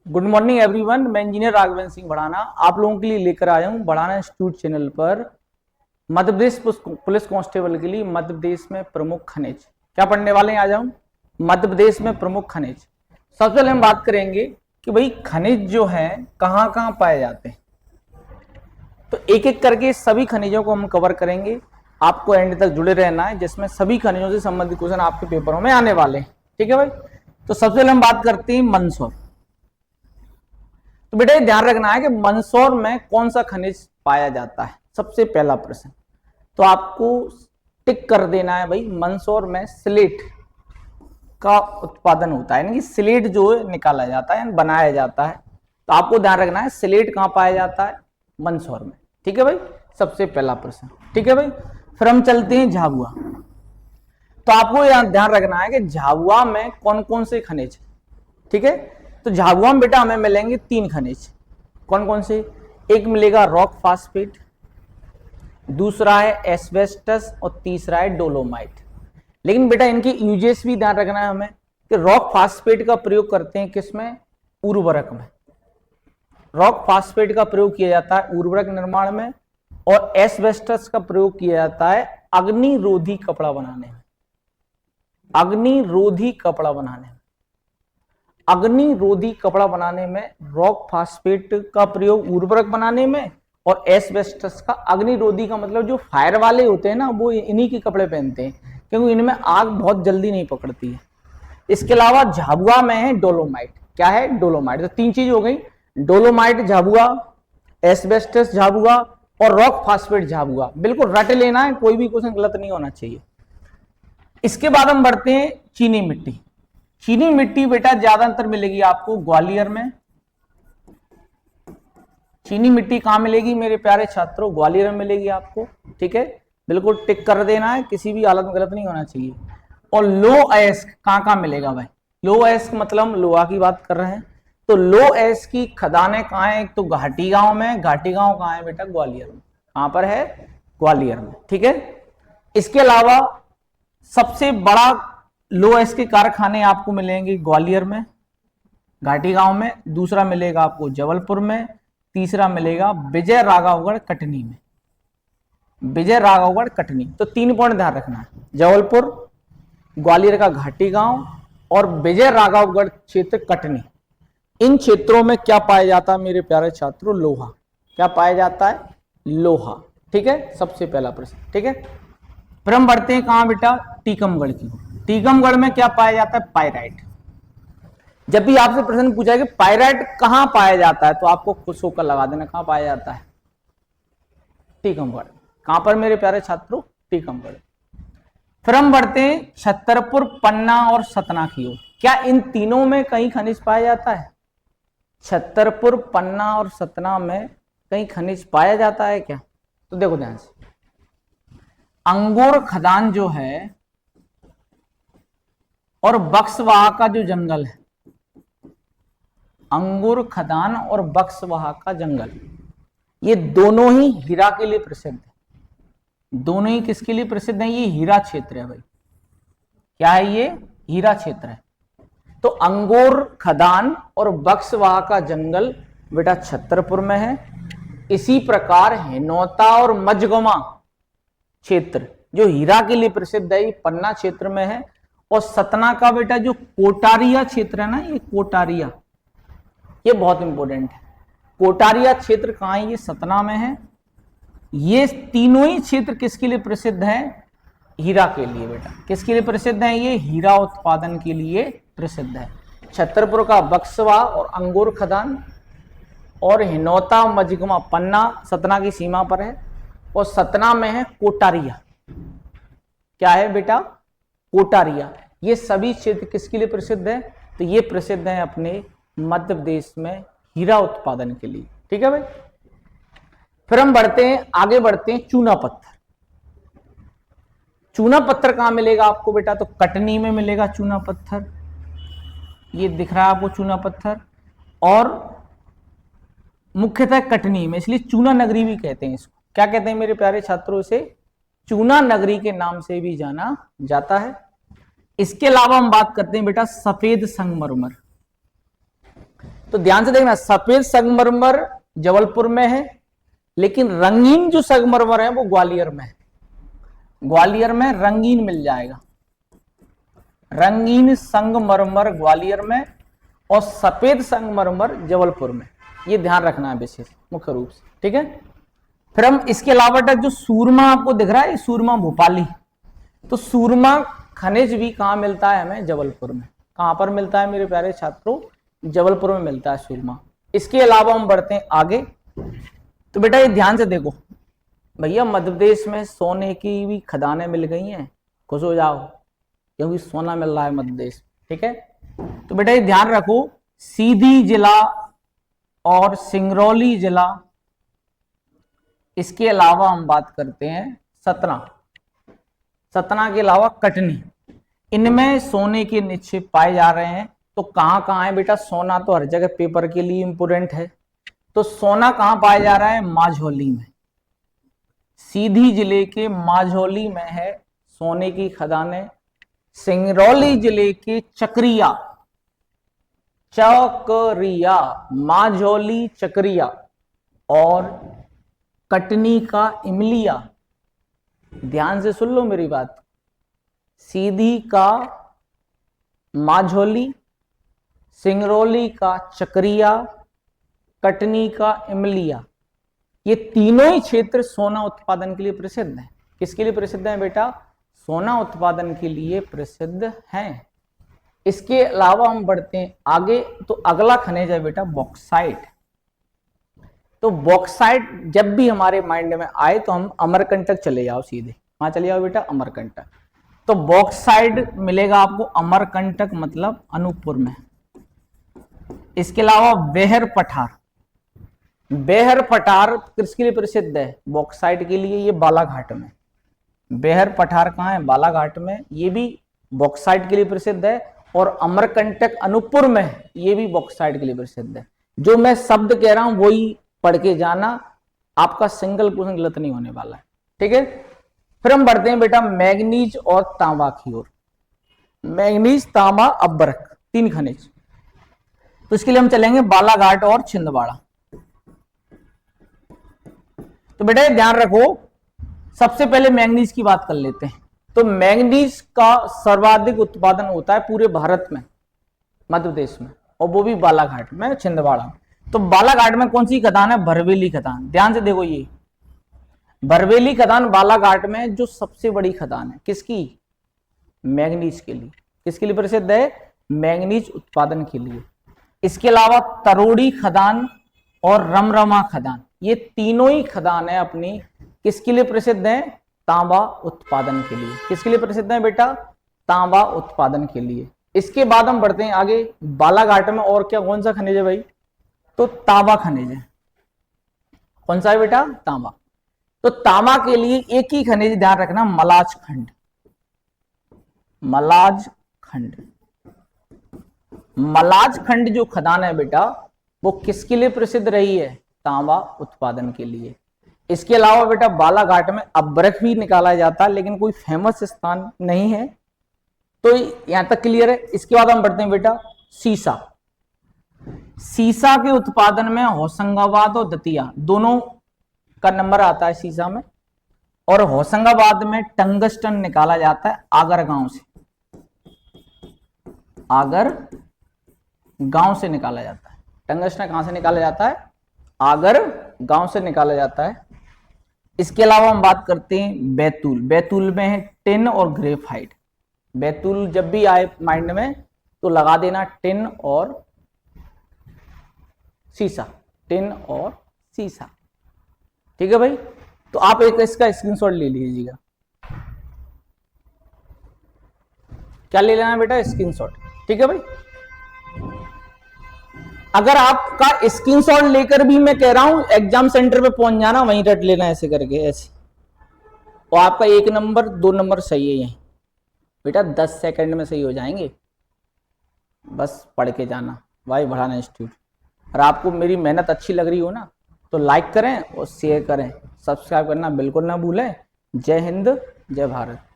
Good morning everyone. मैं engineer Raghavendra Singh बढ़ाना आप लोगों के लिए लेकर आया हूं बढ़ाना इंस्टीट्यूट चैनल पर मध्य प्रदेश पुलिस कांस्टेबल के लिए मध्य प्रदेश में प्रमुख खनिज। क्या पढ़ने वाले हैं आज हम? मध्य प्रदेश में प्रमुख खनिज। सबसे पहले हम बात करेंगे कि भाई खनिज जो है कहां कहां पाए जाते हैं, तो एक एक करके सभी खनिजों को हम कवर करेंगे। आपको एंड तक जुड़े रहना है, जिसमें सभी खनिजों से संबंधित क्वेश्चन आपके पेपरों में आने वाले हैं। ठीक है भाई। तो सबसे पहले हम बात करते हैं मंदसौर। तो बेटा ध्यान रखना है कि मंदसौर में कौन सा खनिज पाया जाता है, सबसे पहला प्रश्न। तो आपको टिक कर देना है भाई, मंदसौर में स्लेट का उत्पादन होता है, यानी कि स्लेट जो है निकाला जाता है, बनाया जाता है। तो आपको ध्यान रखना है स्लेट कहां पाया जाता है, मंदसौर में। ठीक है भाई, सबसे पहला प्रश्न। ठीक है भाई। फिर हम चलते हैं झाबुआ। तो आपको यहां ध्यान रखना है कि झाबुआ में कौन कौन से खनिज। ठीक है, तो झाबुआ में बेटा हमें मिलेंगे 3 खनिज। कौन कौन से? एक मिलेगा रॉक फास्फेट, दूसरा है एस्बेस्टस और तीसरा है डोलोमाइट। लेकिन बेटा इनके यूजेस भी ध्यान रखना है हमें कि रॉक फास्फेट का प्रयोग करते हैं किसमें? उर्वरक में। रॉक फास्फेट का प्रयोग किया जाता है उर्वरक निर्माण में, और एस्बेस्टस का प्रयोग किया जाता है अग्निरोधी कपड़ा बनाने में। अग्निरोधी कपड़ा बनाने में, अग्निरोधी कपड़ा बनाने में रॉक फास्फेट का प्रयोग उर्वरक बनाने में, और एस्बेस्टस का अग्निरोधी का मतलब जो फायर वाले होते हैं ना, वो इन्हीं के कपड़े पहनते हैं, क्योंकि इनमें आग बहुत जल्दी नहीं पकड़ती है। इसके अलावा झाबुआ में है डोलोमाइट। क्या है? डोलोमाइट। तो 3 चीज हो गई, डोलोमाइट झाबुआ, एस्बेस्टस झाबुआ और रॉक फास्फेट झाबुआ। बिल्कुल रट लेना है, कोई भी क्वेश्चन गलत नहीं होना चाहिए। इसके बाद हम बढ़ते हैं चीनी मिट्टी। चीनी मिट्टी बेटा ज्यादातर मिलेगी आपको ग्वालियर में। चीनी मिट्टी कहां मिलेगी मेरे प्यारे छात्रों? ग्वालियर में मिलेगी आपको। ठीक है, बिल्कुल टिक कर देना है, किसी भी हालत में गलत नहीं होना चाहिए। और लो अयस्क कहां मिलेगा भाई? लो अयस्क मतलब हम लोहा की बात कर रहे हैं, तो लो अयस्क की खदानें कहां है? एक तो घाटी गांव में। घाटी गांव कहां है बेटा? ग्वालियर में। कहां पर है? ग्वालियर में। ठीक है। इसके अलावा सबसे बड़ा लो अयस्क के कारखाने आपको मिलेंगे ग्वालियर में, घाटी गांव में। दूसरा मिलेगा आपको जबलपुर में, तीसरा मिलेगा विजय राघवगढ़ कटनी में। विजय राघवगढ़ कटनी। तो 3 पॉइंट ध्यान रखना है, जबलपुर, ग्वालियर का घाटी गांव और विजय राघवगढ़ क्षेत्र कटनी। इन क्षेत्रों में क्या पाया जाता है मेरे प्यारे छात्रों? लोहा। क्या पाया जाता है? लोहा। ठीक है, सबसे पहला प्रश्न। ठीक है। फिर हम बढ़ते हैं कहां बेटा? टीकमगढ़ की। टीकमगढ़ में क्या पाया जाता है? पायराइट। जब भी आपसे प्रश्न पूछा है कि पायराइट कहां पाया जाता है, तो आपको खुश होकर लगा देना कहां पाया जाता है? टीकमगढ़। कहां पर मेरे प्यारे छात्रों? टीकमगढ़। फिर हम बढ़ते हैं छतरपुर, पन्ना और सतना की ओर। क्या इन तीनों में कहीं खनिज पाया जाता है? छतरपुर, पन्ना और सतना में कहीं खनिज पाया जाता है क्या? तो देखो ध्यान से, अंगूर खदान जो है और बक्सवाहा का जो जंगल है, अंगूर खदान और बक्सवाहा का जंगल, ये दोनों ही हीरा के लिए प्रसिद्ध है। दोनों ही किसके लिए प्रसिद्ध है? ये हीरा क्षेत्र है भाई। क्या है ये? हीरा क्षेत्र है। तो अंगूर खदान और बक्सवाहा का जंगल बेटा छतरपुर में है। इसी प्रकार हिनौता और मझगमा क्षेत्र जो हीरा के लिए प्रसिद्ध है, ये पन्ना क्षेत्र में है। और सतना का बेटा जो कोटारिया क्षेत्र है ना, ये कोटारिया, ये बहुत इंपॉर्टेंट है। कोटारिया क्षेत्र कहां है? ये सतना में है। ये तीनों ही क्षेत्र किसके लिए प्रसिद्ध है? हीरा के लिए बेटा। किसके लिए प्रसिद्ध है? ये हीरा उत्पादन के लिए प्रसिद्ध है। छतरपुर का बक्सवा और अंगूर खदान, और हिनौता मझगमा पन्ना सतना की सीमा पर है, और सतना में है कोटारिया। क्या है बेटा? कोटारिया। ये सभी क्षेत्र किसके लिए प्रसिद्ध है? तो ये प्रसिद्ध है अपने मध्य प्रदेश में हीरा उत्पादन के लिए। ठीक है भाई। फिर हम बढ़ते हैं, आगे बढ़ते हैं चूना पत्थर। चूना पत्थर कहां मिलेगा आपको बेटा? तो कटनी में मिलेगा चूना पत्थर। ये दिख रहा है आपको चूना पत्थर, और मुख्यतः कटनी में, इसलिए चूना नगरी भी कहते हैं इसको। क्या कहते हैं मेरे प्यारे छात्रों? इसे चूना नगरी के नाम से भी जाना जाता है। इसके अलावा हम बात करते हैं बेटा सफेद संगमरमर। तो ध्यान से देखना, सफेद संगमरमर जबलपुर में है, लेकिन रंगीन जो संगमरमर है वो ग्वालियर में है। ग्वालियर में रंगीन मिल जाएगा, रंगीन संगमरमर ग्वालियर में और सफेद संगमरमर जबलपुर में। ये ध्यान रखना है विशेष मुख्य रूप से, ठीक है। फिर हम इसके अलावा जो सूरमा आपको दिख रहा है, सूरमा भोपाली, तो सूरमा खनिज भी कहाँ मिलता है हमें? जबलपुर में। कहाँ पर मिलता है मेरे प्यारे छात्रों? जबलपुर में मिलता है सूरमा। इसके अलावा हम बढ़ते हैं आगे। तो बेटा ये ध्यान से देखो भैया, मध्य प्रदेश में सोने की भी खदानें मिल गई हैं, खुश हो जाओ क्योंकि सोना मिल रहा है मध्य प्रदेश, ठीक है। तो बेटा ये ध्यान रखो, सीधी जिला और सिंगरौली जिला, इसके अलावा हम बात करते हैं सतना, सतना के अलावा कटनी, इनमें सोने के निक्षेप पाए जा रहे हैं। तो कहां कहां है बेटा? सोना तो हर जगह पेपर के लिए इंपोर्टेंट है, तो सोना कहां पाया जा रहा है? माझौली में, सीधी जिले के माझौली में है सोने की खदानें। सिंगरौली जिले के चकरिया, चकरिया, माझौली चकरिया और कटनी का इमलिया। ध्यान से सुन लो मेरी बात, सीधी का माझौली, सिंगरौली का चकरिया, कटनी का इमलिया, ये तीनों ही क्षेत्र सोना उत्पादन के लिए प्रसिद्ध हैं। किसके लिए प्रसिद्ध है बेटा? सोना उत्पादन के लिए प्रसिद्ध हैं। इसके अलावा हम बढ़ते हैं आगे। तो अगला खनिज है बेटा बॉक्साइट। तो बॉक्साइट जब भी हमारे माइंड में आए तो हम अमरकंटक चले जाओ, सीधे वहां चले जाओ बेटा, अमरकंटक। तो बॉक्साइट मिलेगा आपको अमरकंटक मतलब अनूपपुर में। इसके अलावा बेहर पठार, बेहर पठार किसके लिए प्रसिद्ध है? बॉक्साइट के लिए, ये बालाघाट में। बेहर पठार कहाँ है? बालाघाट में, ये भी बॉक्साइट के लिए प्रसिद्ध है। और अमरकंटक अनूपपुर में, ये भी बॉक्साइट के लिए प्रसिद्ध है। जो मैं शब्द कह रहा हूं वही पढ़ के जाना, आपका सिंगल क्वेश्चन गलत नहीं होने वाला है, ठीक है। फिर हम बढ़ते हैं बेटा मैग्नीज और तांबा की ओर। मैग्नीज, तांबा, अब्रक, तीन खनिज। तो इसके लिए हम चलेंगे बालाघाट और छिंदवाड़ा। तो बेटा ध्यान रखो, सबसे पहले मैग्नीज की बात कर लेते हैं। तो मैग्नीज का सर्वाधिक उत्पादन होता है पूरे भारत में, मध्य प्रदेश में, और वो भी बालाघाट में, छिंदवाड़ा में। तो बालाघाट में कौन सी खदान है? भरवेली खदान। ध्यान से देखो, ये भरवेली खदान बालाघाट में जो सबसे बड़ी खदान है, किसकी? मैग्नीज के लिए। किसके लिए प्रसिद्ध है? मैग्नीज उत्पादन के लिए। इसके अलावा तरोड़ी खदान और रमरमा खदान, ये तीनों ही खदान है अपनी किसके लिए प्रसिद्ध है? तांबा उत्पादन के लिए। किसके लिए प्रसिद्ध है बेटा? तांबा उत्पादन के लिए। इसके बाद हम बढ़ते हैं आगे। बालाघाट में और क्या, कौन सा खनिज है भाई? तो तांबा खनिज है। कौन सा है बेटा? तांबा। तो तांबा के लिए एक ही खनिज ध्यान रखना, मलाज खंड। मलाज खंड, मलाज खंड जो खदान है बेटा, वो किसके लिए प्रसिद्ध रही है? तांबा उत्पादन के लिए। इसके अलावा बेटा बालाघाट में अब्रक भी निकाला जाता है, लेकिन कोई फेमस स्थान नहीं है। तो यहां तक क्लियर है। इसके बाद हम बढ़ते हैं बेटा सीसा। सीसा के उत्पादन में होशंगाबाद और दतिया दोनों का नंबर आता है सीसा में। और होशंगाबाद में टंगस्टन निकाला जाता है आगर गांव से, आगर गांव से निकाला जाता है। टंगस्टन कहां से निकाला जाता है? आगर गांव से निकाला जाता है। इसके अलावा हम बात करते हैं बैतूल। बैतूल में है टिन और ग्रेफाइट। बैतूल जब भी आए माइंड में तो लगा देना टिन और सीसा, टिन और सीसा, ठीक है भाई। तो आप एक इसका स्क्रीनशॉट ले लीजिएगा। क्या ले लेना बेटा? स्क्रीनशॉट, ठीक है भाई। अगर आपका स्क्रीनशॉट लेकर भी मैं कह रहा हूं एग्जाम सेंटर पे पहुंच जाना, वहीं रट लेना ऐसे करके, ऐसे, और आपका 1 नंबर 2 नंबर सही है यहीं बेटा, 10 सेकंड में सही हो जाएंगे। बस पढ़ के जाना, भाई बढ़ाना इंस्टीट्यूट। और आपको मेरी मेहनत अच्छी लग रही हो ना, तो लाइक करें और शेयर करें, सब्सक्राइब करना बिल्कुल ना भूलें। जय हिंद, जय भारत।